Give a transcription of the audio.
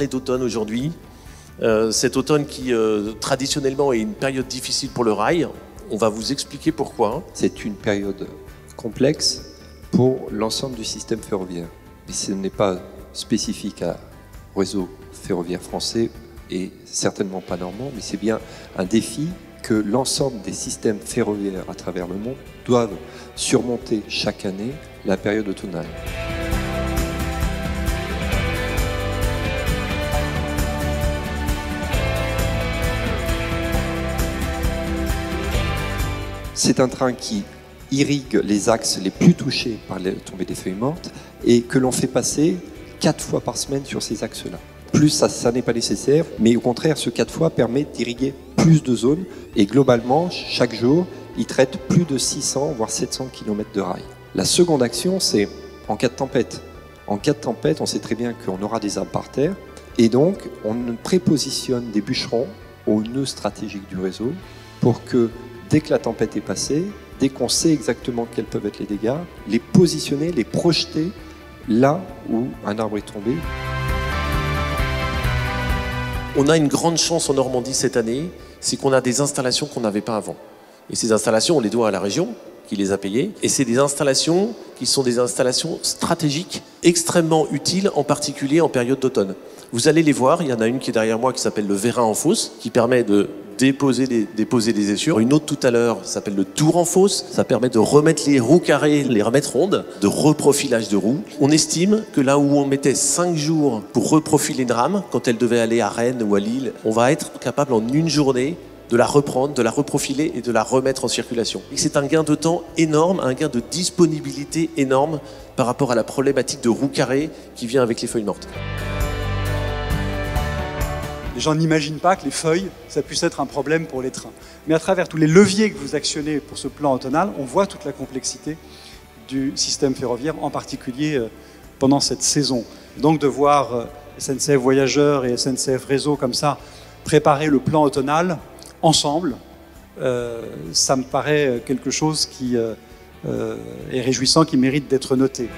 parler d'automne aujourd'hui. Cet automne qui, traditionnellement, est une période difficile pour le rail. On va vous expliquer pourquoi. C'est une période complexe pour l'ensemble du système ferroviaire. Et ce n'est pas spécifique au réseau ferroviaire français et certainement pas normand, mais c'est bien un défi que l'ensemble des systèmes ferroviaires à travers le monde doivent surmonter chaque année, la période automnale. C'est un train qui irrigue les axes les plus touchés par la tombée des feuilles mortes et que l'on fait passer 4 fois par semaine sur ces axes-là. Plus ça n'est pas nécessaire, mais au contraire, ce 4 fois permet d'irriguer plus de zones et globalement, chaque jour, il traite plus de 600 voire 700 km de rail. La seconde action, c'est en cas de tempête. En cas de tempête, on sait très bien qu'on aura des arbres par terre et donc on prépositionne des bûcherons au nœud stratégique du réseau pour que dès que la tempête est passée, dès qu'on sait exactement quels peuvent être les dégâts, les positionner, les projeter là où un arbre est tombé. On a une grande chance en Normandie cette année, c'est qu'on a des installations qu'on n'avait pas avant. Et ces installations, on les doit à la région qui les a payées. Et c'est des installations qui sont des installations stratégiques, extrêmement utiles, en particulier en période d'automne. Vous allez les voir, il y en a une qui est derrière moi qui s'appelle le vérin en fosse, qui permet de déposer des essures. Une autre tout à l'heure s'appelle le tour en fosse, ça permet de remettre les roues carrées, les remettre rondes, de reprofilage de roues. On estime que là où on mettait 5 jours pour reprofiler une rame, quand elle devait aller à Rennes ou à Lille, on va être capable en une journée de la reprendre, de la reprofiler et de la remettre en circulation. C'est un gain de temps énorme, un gain de disponibilité énorme par rapport à la problématique de roues carrées qui vient avec les feuilles mortes. Les gens n'imaginent pas que les feuilles, ça puisse être un problème pour les trains. Mais à travers tous les leviers que vous actionnez pour ce plan automnal, on voit toute la complexité du système ferroviaire, en particulier pendant cette saison. Donc de voir SNCF Voyageurs et SNCF Réseau comme ça préparer le plan automnal ensemble, ça me paraît quelque chose qui est réjouissant, qui mérite d'être noté.